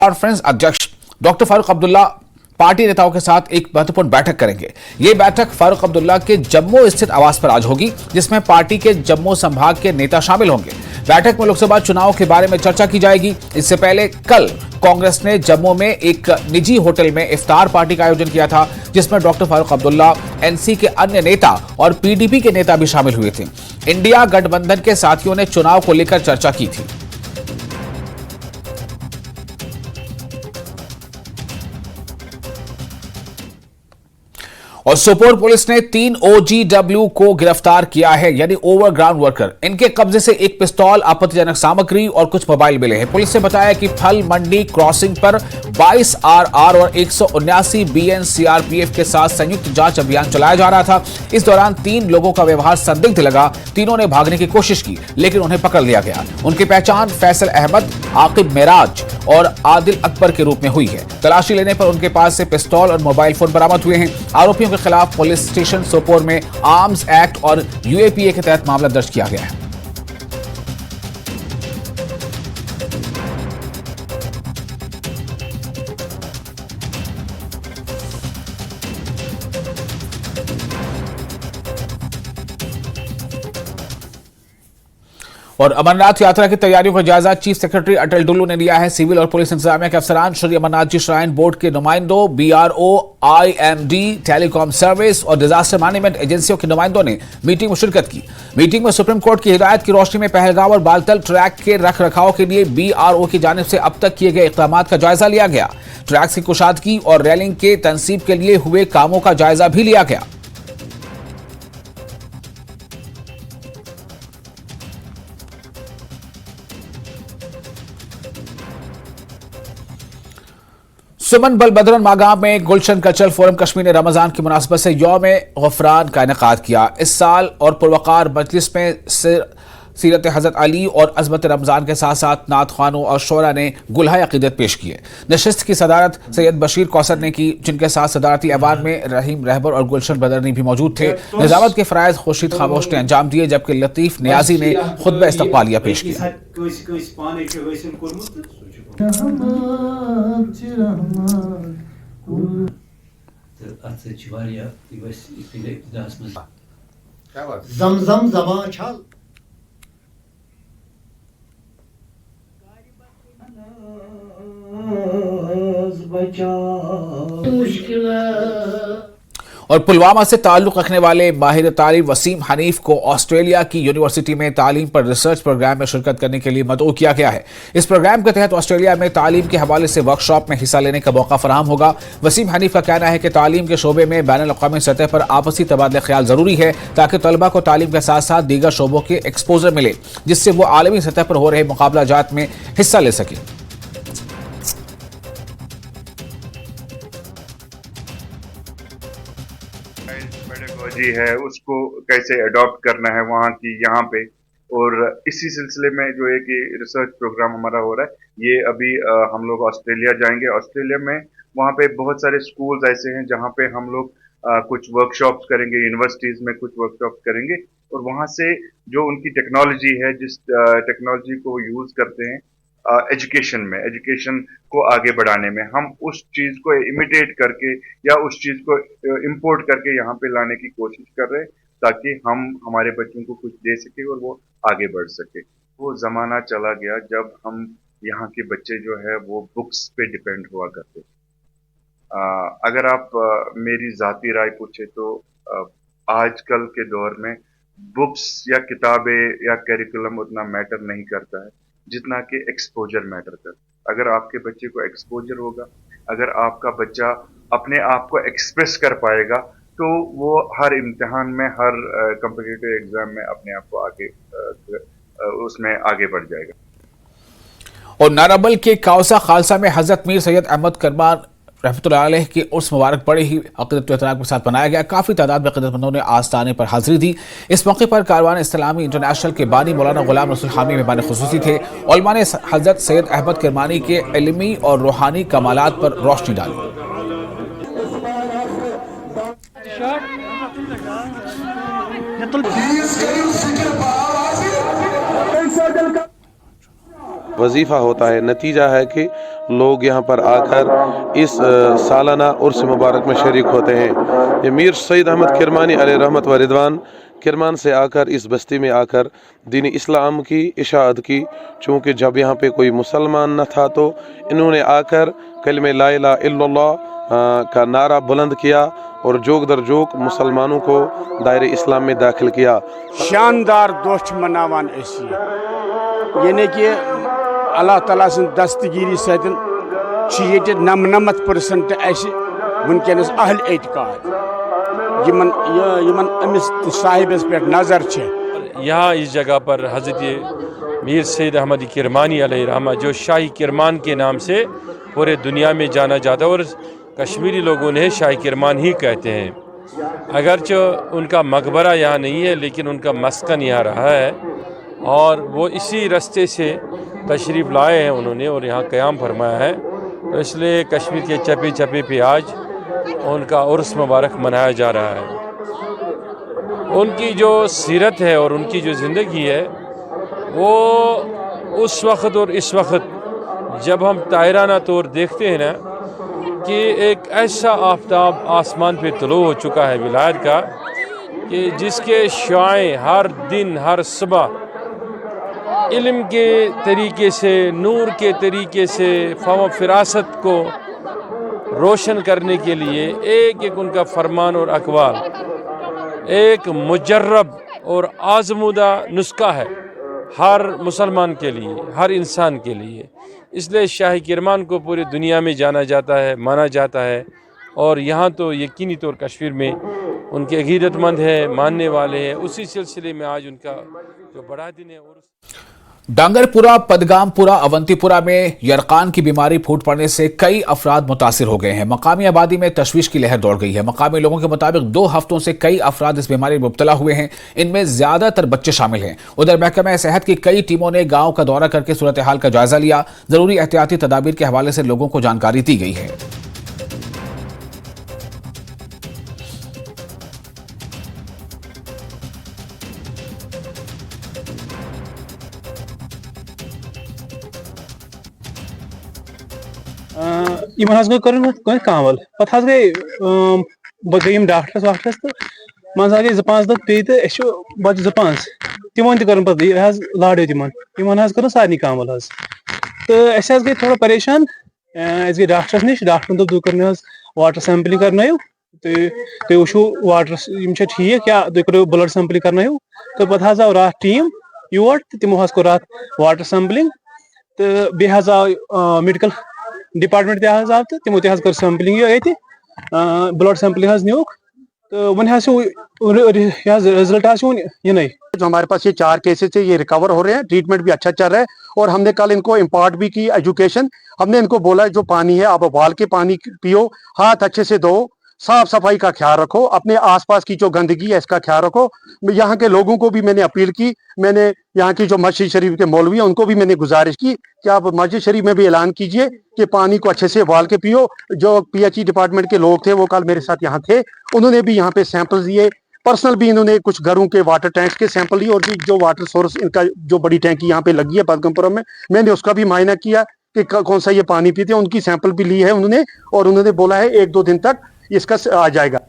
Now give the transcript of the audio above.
Conference अध्यक्ष doctor Farooq Abdullah party नेताओं के साथ एक महत्वपूर्ण बैठक करेंगे। ये बैठक फारूक अब्दुल्ला के जम्मू स्थित आवास पर आज होगी, जिसमें पार्टी के जम्मू संभाग के नेता शामिल होंगे। बैठक में लोकसभा चुनाव के बारे में चर्चा की जाएगी। इससे पहले कल कांग्रेस ने जम्मू में एक निजी होटल में इफ्तार पार्टी का आयोजन किया था, जिसमें डॉक्टर फारूक अब्दुल्ला, एनसी के अन्य नेता और पीडीपी के नेता भी शामिल हुए थे। इंडिया गठबंधन के साथियों ने चुनाव को लेकर चर्चा की थी। और सोपोर पुलिस ने 3 OGW को गिरफ्तार किया है, यानी ओवरग्राउंड वर्कर। इनके कब्जे से एक पिस्तौल, आपत्तिजनक सामग्री और कुछ मोबाइल मिले हैं। पुलिस ने बताया कि फल मंडी क्रॉसिंग पर 22 RR और 179 BN CRPF के साथ संयुक्त जांच अभियान चलाया जा रहा था। इस दौरान 3 लोगों का व्यवहार संदिग्ध लगा। तीनों ने भागने की कोशिश की, लेकिन उन्हें पकड़ लिया गया। उनकी पहचान फैसल अहमद, आकिब मेराज और आदिल अकबर के रूप में हुई है। तलाशी लेने पर उनके पास से पिस्तौल और मोबाइल फोन बरामद हुए हैं। आरोपियों के खिलाफ पुलिस स्टेशन सोपोर में आर्म्स एक्ट और UAPA के तहत मामला दर्ज किया गया है। और अमरनाथ यात्रा की तैयारियों का जायजा चीफ सेक्रेटरी अटल डुल्लू ने लिया है। सिविल और पुलिस इंतजामिया के अफसरान, श्री अमरनाथ जी श्राइन बोर्ड के नुमाइंदों, BRO, IMD, टेलीकॉम सर्विस और डिजास्टर मैनेजमेंट एजेंसियों के नुमाइंदों ने मीटिंग में शिरकत की। मीटिंग में सुप्रीम कोर्ट की हिदायत की रोशनी में पहलगाम और बालतल ट्रैक के रख रखाव के लिए BRO की जानिब से अब तक किए गए इक़दामात का जायजा लिया गया। ट्रैक की कुशादगी और रेलिंग के तनसीब के लिए हुए कामों का जायजा भी लिया गया। सुमन बलबद्रन मागाम में गुलशन कल्चरल फोरम कश्मीर ने रमजान की मुनासबत से यौम गफरान का इनेकाद किया। इस साल और पुरवकार मजलिस में सीरत हजरत अली और अजमत रमजान के साथ साथ नात खानों और शोरा ने गुलहाय अकीदत पेश किए। नशिस्त की सदारत सैयद बशीर कौसर ने की, जिनके साथ सदारती ऐवान में रहीम रहबर और गुलशन बदरनी भी मौजूद थे। निजामत के फराइज खुर्शीद खामोश ने अंजाम दिए, जबकि लतीफ नियाजी ने खुतबा इस्तक़बालिया पेश किया। जमजम जमा छल और पुलवामा से ताल्लुक रखने वाले माहिर तालीम वसीम हनीफ को ऑस्ट्रेलिया की यूनिवर्सिटी में तालीम पर रिसर्च प्रोग्राम में शिरकत करने के लिए मदऊ किया गया है। इस प्रोग्राम के तहत ऑस्ट्रेलिया में तालीम के हवाले से वर्कशॉप में हिस्सा लेने का मौका फराहम होगा। वसीम हनीफ का कहना है कि तालीम के शोबे में बैनुल-अक़वामी सतह पर आपसी तबादला ख्याल जरूरी है, ताकि तलबा को तालीम के साथ साथ दीगर शोबों के एक्सपोजर मिले, जिससे वो आलमी सतह पर हो रहे मुकाबला जात में हिस्सा ले सके। पेडागोजी है उसको कैसे अडॉप्ट करना है वहाँ की यहाँ पे, और इसी सिलसिले में जो है कि रिसर्च प्रोग्राम हमारा हो रहा है। ये अभी हम लोग ऑस्ट्रेलिया जाएंगे। ऑस्ट्रेलिया में वहाँ पे बहुत सारे स्कूल्स ऐसे हैं जहाँ पे हम लोग कुछ वर्कशॉप्स करेंगे, यूनिवर्सिटीज में कुछ वर्कशॉप्स करेंगे, और वहाँ से जो उनकी टेक्नोलॉजी है, जिस टेक्नोलॉजी को वो यूज करते हैं एजुकेशन को आगे बढ़ाने में, हम उस चीज को इमिटेट करके या उस चीज को इंपोर्ट करके यहाँ पे लाने की कोशिश कर रहे हैं, ताकि हम हमारे बच्चों को कुछ दे सके और वो आगे बढ़ सके। वो जमाना चला गया जब हम यहाँ के बच्चे जो है वो बुक्स पे डिपेंड हुआ करते। अगर आप मेरी जाती राय पूछे तो आजकल के दौर में बुक्स या किताबें या करिकुलम उतना मैटर नहीं करता है जितना कि एक्सपोजर मैटर करता है। अगर आपके बच्चे को एक्सपोजर होगा, अगर आपका बच्चा अपने आप को एक्सप्रेस कर पाएगा, तो वो हर इम्तिहान में, हर कॉम्पिटिटिव एग्जाम में अपने आप को आगे उसमें आगे बढ़ जाएगा। और नाराबल के काउसा खालसा में हजरत मीर सैयद अहमद करमान रहमतुल्लाह अलैह के उर्स मुबारक बड़े ही अक़ीदत व एहतराम के साथ मनाया गया। काफ़ी तादाद में अक़ीदतमंदों ने आस्ताने पर हाजिरी दी। इस मौके पर कारवान इस्लामी इंटरनेशनल के बानी मौलाना गुलाम रसूल हामी मेहमान खुसूसी थे। उलमा ने हजरत सैयद अहमद करमानी के इल्मी और रूहानी कमालात पर रोशनी डाली। वजीफ़ा होता है, नतीजा है कि लोग यहाँ पर आकर इस सालाना उर्स मुबारक में शरीक होते हैं। ये मीर सईद अहमद किरमानी अलैहि रहमत व रिदवान किरमान से आकर इस बस्ती में आकर दीन इस्लाम की इशाअत की, चूँकि जब यहाँ पे कोई मुसलमान न था तो इन्होंने आकर कलमे ला इलाहा इल्लल्लाह का नारा बुलंद किया और जोक दर जोक मुसलमानों को दायरे इस्लाम में दाखिल किया। शानदार दोस्त मनावान ऐसी यानी कि अल्लाह ताला सं दस्तगीरी सतन 99% ऐसे वनकस अहल एतकाद यमन अमिस साहिबस पे नजर छे। यहाँ इस जगह पर हज़रत मीर सैयद अहमद किरमानी अलैहि रहमत जो शाही किरमान के नाम से पूरे दुनिया में जाना जाता है और कश्मीरी लोग उन्हें शाही किरमान ही कहते हैं। अगरचे उनका मकबरा यहाँ नहीं है लेकिन उनका मस्कन यहाँ रहा है और वो इसी रास्ते से तशरीफ़ लाए हैं उन्होंने और यहाँ क़याम फरमाया है। तो इसलिए कश्मीर के चप्पे चप्पे पे आज उनका उर्स मुबारक मनाया जा रहा है। उनकी जो सीरत है और उनकी जो ज़िंदगी है वो उस वक़्त और इस वक़्त जब हम तायराना तौर देखते हैं ना कि एक ऐसा आफताब आसमान पे तुलू हो चुका है विलायत का कि जिसके शुआएं हर दिन हर सुबह इल्म के तरीके से, नूर के तरीके से, फ़हम फ़िरासत को रोशन करने के लिए एक एक उनका फरमान और अक़वाल एक मुजर्रब और आज़मूदा नुस्खा है हर मुसलमान के लिए, हर इंसान के लिए। इसलिए शाही किरमान को पूरी दुनिया में जाना जाता है, माना जाता है और यहाँ तो यकीनी तौर कश्मीर में उनके अक़ीदतमंद हैं, मानने वाले हैं। उसी सिलसिले में आज उनका जो बड़ा दिन है डांगरपुरा, पदगामपुरा, अवंतीपुरा में यरकान की बीमारी फूट पड़ने से कई अफराद मुतासिर हो गए हैं। मकामी आबादी में तशवीश की लहर दौड़ गई है। मकामी लोगों के मुताबिक 2 हफ्तों से कई अफराद इस बीमारी में मुब्तला हुए हैं। इनमें ज्यादातर बच्चे शामिल हैं। उधर महकमा सेहत की कई टीमों ने गांव का दौरा करके सूरत हाल का जायजा लिया। जरूरी एहतियाती तदाबीर के हवाले से लोगों को जानकारी दी गई है। गई कर कामल पे गई गई डॉक्टरस वाक्टरस तो मज गई 2-5 दह पे तो बच्चे 2-5 तिमन तह लाड़ो तिमन कर सारे कामल तो गई थोड़ा परेशान। गई डॉक्टरस नश, डॉक्टर दोप तुम कर वाटर सैंपलिंग करनो तो वो वाटर ठीक या तुम करो ब्लड सैंपलिंग करनो तो पे आव रात टीम योर तो तमो कोर रात वाटर सैंपलिंग तो बे आव मेडिकल डिपार्टमेंट आव तो तमो कर सैंपलिंग ये ब्लड सैंपलिंग नुक तो वन रिजल्ट ये जो हमारे पास ये 4 केसेस है ये रिकवर हो रहे हैं, ट्रीटमेंट भी अच्छा चल रहा है और हमने कल इनको इम्पार्ट भी की एजुकेशन। हमने इनको बोला जो पानी है आप उबाल के पानी पियो, हाथ अच्छे से धो, साफ सफाई का ख्याल रखो, अपने आसपास की जो गंदगी है इसका ख्याल रखो। यहाँ के लोगों को भी मैंने अपील की, मैंने यहाँ की जो मस्जिद शरीफ के मौलवी हैं उनको भी मैंने गुजारिश की कि आप मस्जिद शरीफ में भी ऐलान कीजिए कि पानी को अच्छे से उबाल के पियो। जो PHE डिपार्टमेंट के लोग थे वो कल मेरे साथ यहाँ थे, उन्होंने भी यहाँ पे सैंपल दिए, पर्सनल भी इन्होंने कुछ घरों के वाटर टैंक्स के सैंपल लिए और जो वाटर सोर्स इनका जो बड़ी टैंकी यहाँ पे लगी है पदगमपुरा में, मैंने उसका भी मायना किया कि कौन सा ये पानी पीते हैं, उनकी सैंपल भी ली है उन्होंने और उन्होंने बोला है 1-2 दिन तक इसका आ जाएगा।